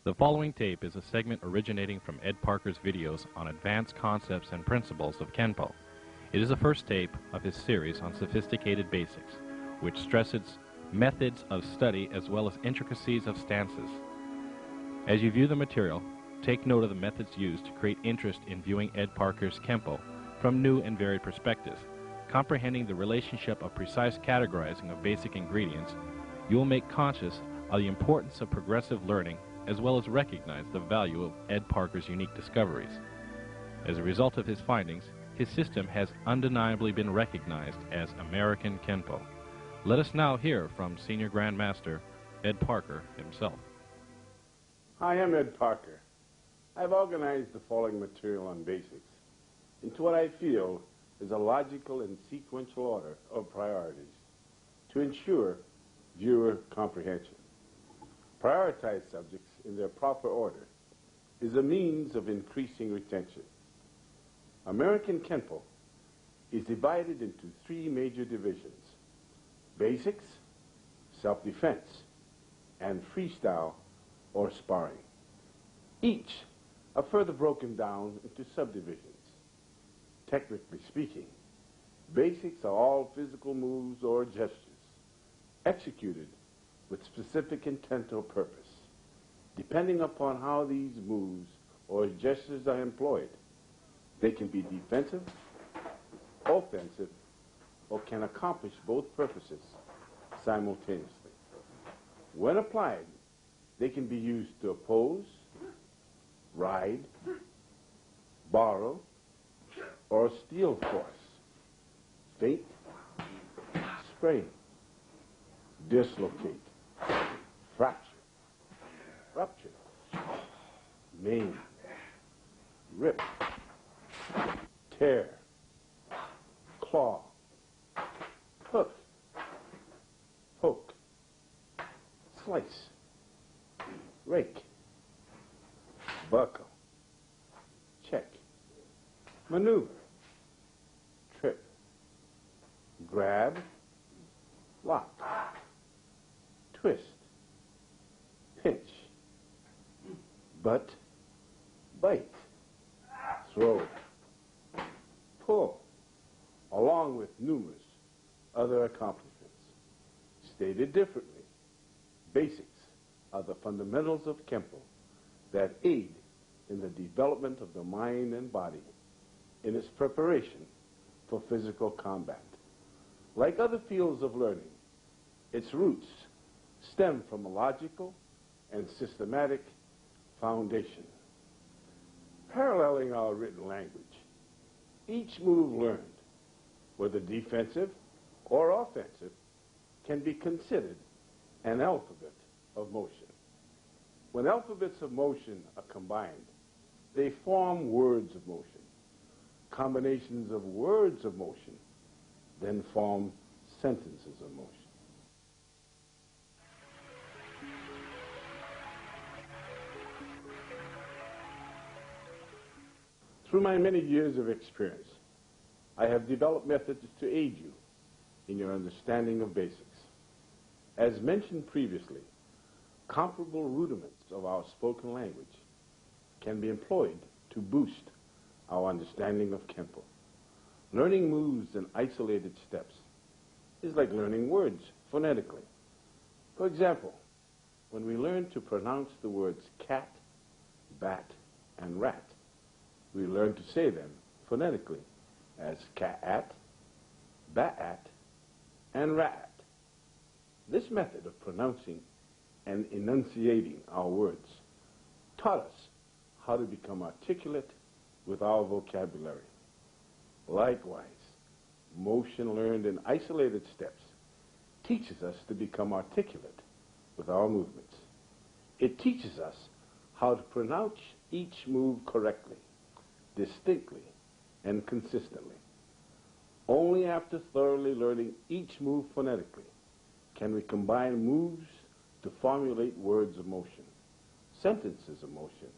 The following tape is a segment originating from Ed Parker's videos on advanced concepts and principles of Kenpo. It is the first tape of his series on sophisticated basics, which stresses methods of study as well as intricacies of stances. As you view the material, take note of the methods used to create interest in viewing Ed Parker's Kenpo from new and varied perspectives. Comprehending the relationship of precise categorizing of basic ingredients, you will make conscious of the importance of progressive learning as well as recognize the value of Ed Parker's unique discoveries. As a result of his findings, his system has undeniably been recognized as American Kenpo. Let us now hear from Senior Grandmaster Ed Parker himself. Hi, I'm Ed Parker. I've organized the following material on basics into what I feel is a logical and sequential order of priorities to ensure viewer comprehension. Prioritize subjects in their proper order is a means of increasing retention. American Kenpo is divided into three major divisions: basics, self-defense, and freestyle or sparring. Each are further broken down into subdivisions. Technically speaking, basics are all physical moves or gestures executed with specific intent or purpose. Depending upon how these moves or gestures are employed, they can be defensive, offensive, or can accomplish both purposes simultaneously. When applied, they can be used to oppose, ride, borrow, or steal force, feint, sprain, dislocate, fracture, rupture, maim, rip, tear, claw, hook, poke, slice, rake, buckle, check, maneuver, trip, grab, lock, twist, pinch, butt, bite, throw, pull, along with numerous other accomplishments. Stated differently, basics are the fundamentals of Kenpo that aid in the development of the mind and body in its preparation for physical combat. Like other fields of learning, its roots stem from a logical and systematic foundation. Paralleling our written language, each move learned, whether defensive or offensive, can be considered an alphabet of motion. When alphabets of motion are combined, they form words of motion. Combinations of words of motion then form sentences of motion. Through my many years of experience, I have developed methods to aid you in your understanding of basics. As mentioned previously, comparable rudiments of our spoken language can be employed to boost our understanding of Kenpo. Learning moves in isolated steps is like learning words phonetically. For example, when we learn to pronounce the words cat, bat, and rat, we learn to say them phonetically as cat-at, bat-at, and rat. This method of pronouncing and enunciating our words taught us how to become articulate with our vocabulary. Likewise, motion learned in isolated steps teaches us to become articulate with our movements. It teaches us how to pronounce each move correctly, distinctly, and consistently. Only after thoroughly learning each move phonetically can we combine moves to formulate words of motion, sentences of motion,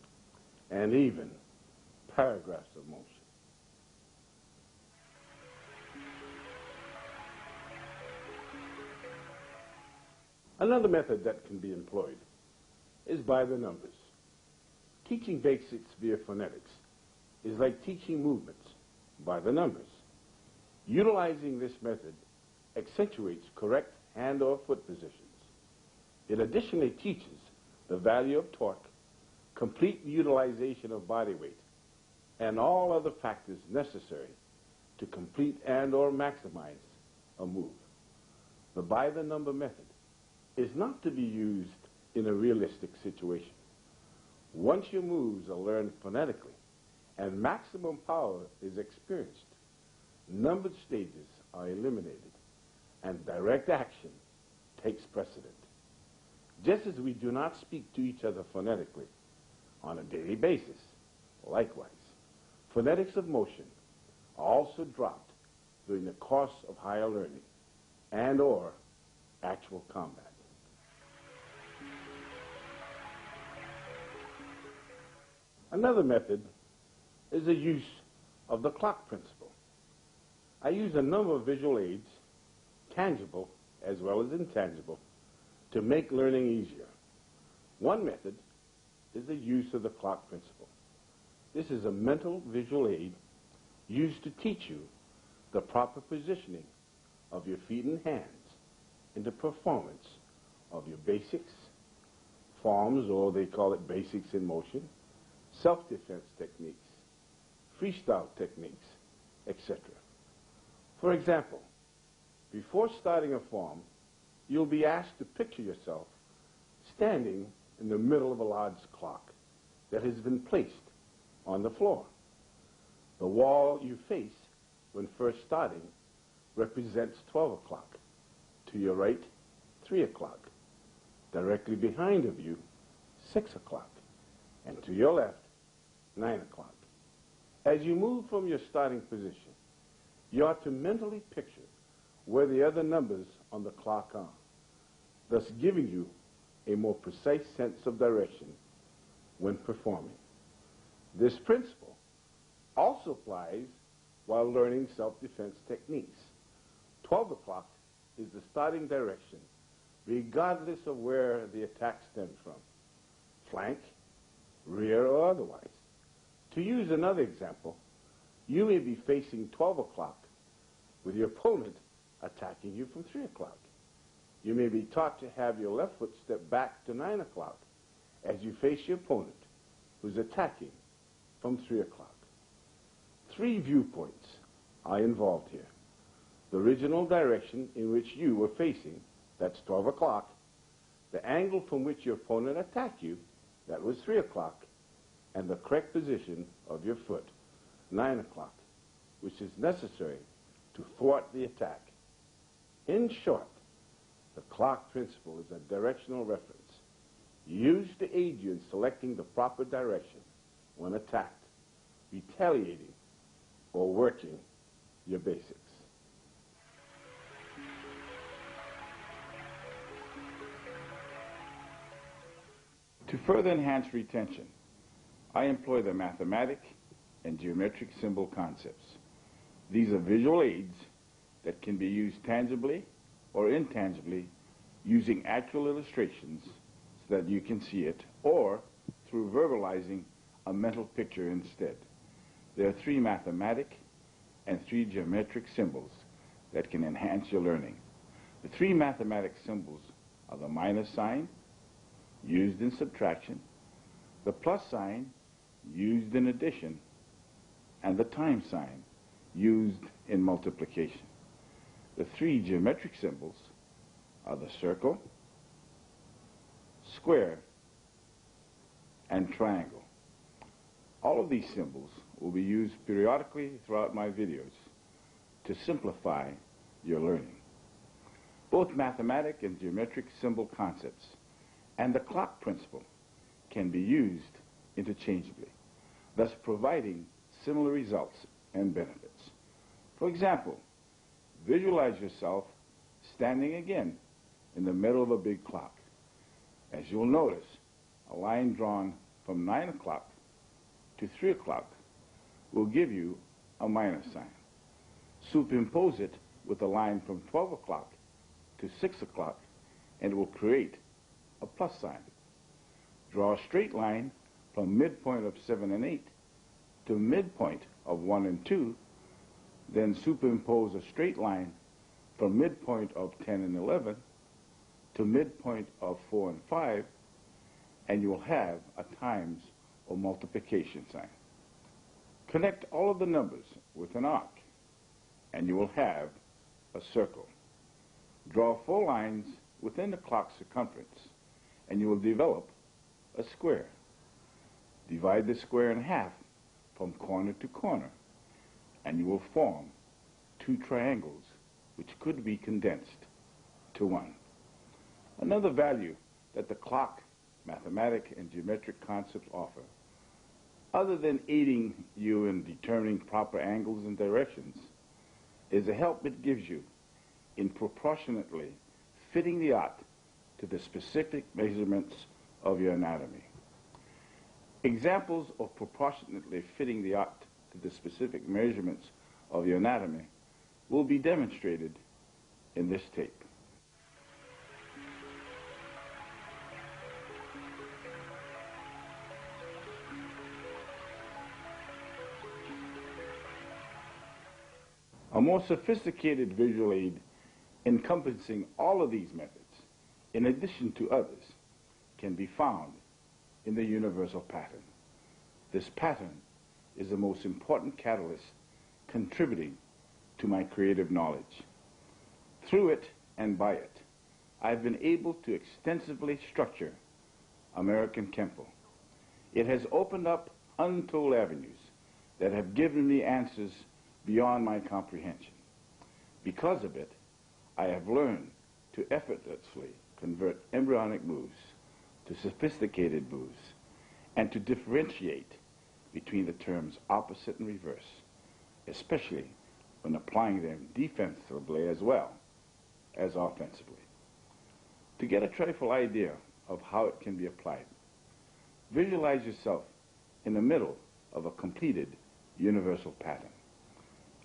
and even paragraphs of motion. Another method that can be employed is by the numbers. Teaching basics via phonetics is like teaching movements by the numbers. Utilizing this method accentuates correct hand or foot positions. It additionally teaches the value of torque, complete utilization of body weight, and all other factors necessary to complete and or maximize a move. The by-the-number method is not to be used in a realistic situation. Once your moves are learned phonetically and maximum power is experienced, numbered stages are eliminated and direct action takes precedent. Just as we do not speak to each other phonetically on a daily basis, likewise, phonetics of motion are also dropped during the course of higher learning and or actual combat. Another method is the use of the clock principle. I use a number of visual aids, tangible as well as intangible, to make learning easier. One method is the use of the clock principle. This is a mental visual aid used to teach you the proper positioning of your feet and hands in the performance of your basics, forms, or they call it basics in motion, self-defense techniques, freestyle techniques, etc. For example, before starting a form, you'll be asked to picture yourself standing in the middle of a large clock that has been placed on the floor. The wall you face when first starting represents 12 o'clock. To your right, 3 o'clock. Directly behind of you, 6 o'clock. And to your left, 9 o'clock. As you move from your starting position, you are to mentally picture where the other numbers on the clock are, thus giving you a more precise sense of direction when performing. This principle also applies while learning self-defense techniques. 12 o'clock is the starting direction, regardless of where the attack stems from, flank, rear, or otherwise. To use another example, you may be facing 12 o'clock with your opponent attacking you from 3 o'clock. You may be taught to have your left foot step back to 9 o'clock as you face your opponent who's attacking from 3 o'clock. 3 viewpoints are involved here. The original direction in which you were facing, that's 12 o'clock, the angle from which your opponent attacked you, that was 3 o'clock, and the correct position of your foot, 9 o'clock, which is necessary to thwart the attack. In short, the clock principle is a directional reference used to aid you in selecting the proper direction when attacked, retaliating, or working your basics. To further enhance retention, I employ the mathematic and geometric symbol concepts. These are visual aids that can be used tangibly or intangibly using actual illustrations so that you can see it, or through verbalizing a mental picture instead. There are 3 mathematic and 3 geometric symbols that can enhance your learning. The 3 mathematic symbols are the minus sign, used in subtraction, the plus sign, used in addition, and the time sign, used in multiplication. The 3 geometric symbols are the circle, square, and triangle. All of these symbols will be used periodically throughout my videos to simplify your learning. Both mathematic and geometric symbol concepts and the clock principle can be used interchangeably, thus providing similar results and benefits. For example, visualize yourself standing again in the middle of a big clock. As you'll notice, a line drawn from 9 o'clock to 3 o'clock will give you a minus sign. Superimpose it with a line from 12 o'clock to 6 o'clock and it will create a plus sign. Draw a straight line from midpoint of 7 and 8 to midpoint of 1 and 2, then superimpose a straight line from midpoint of 10 and 11 to midpoint of 4 and 5, and you will have a times or multiplication sign. Connect all of the numbers with an arc, and you will have a circle. Draw 4 lines within the clock circumference, and you will develop a square. Divide the square in half from corner to corner, and you will form 2 triangles, which could be condensed to 1. Another value that the clock, mathematic, and geometric concepts offer, other than aiding you in determining proper angles and directions, is the help it gives you in proportionately fitting the art to the specific measurements of your anatomy. Examples of proportionately fitting the art to the specific measurements of your anatomy will be demonstrated in this tape. A more sophisticated visual aid encompassing all of these methods, in addition to others, can be found in the universal pattern. This pattern is the most important catalyst contributing to my creative knowledge. Through it and by it, I've been able to extensively structure American Kempo. It has opened up untold avenues that have given me answers beyond my comprehension. Because of it, I have learned to effortlessly convert embryonic moves to sophisticated moves, and to differentiate between the terms opposite and reverse, especially when applying them defensively as well as offensively. To get a trifle idea of how it can be applied, visualize yourself in the middle of a completed universal pattern.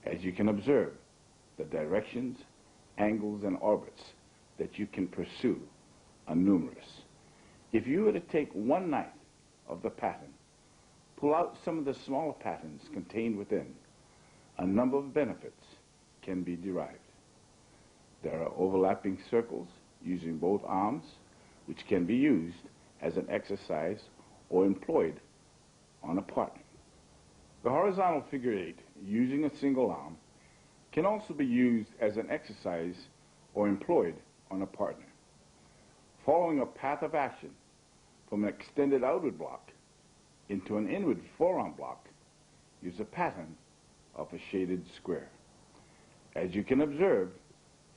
As you can observe, the directions, angles, and orbits that you can pursue are numerous. If you were to take 1/9 of the pattern, pull out some of the smaller patterns contained within, a number of benefits can be derived. There are overlapping circles using both arms, which can be used as an exercise or employed on a partner. The horizontal figure 8, using a single arm, can also be used as an exercise or employed on a partner. Following a path of action from an extended outward block into an inward forearm block, use a pattern of a shaded square. As you can observe,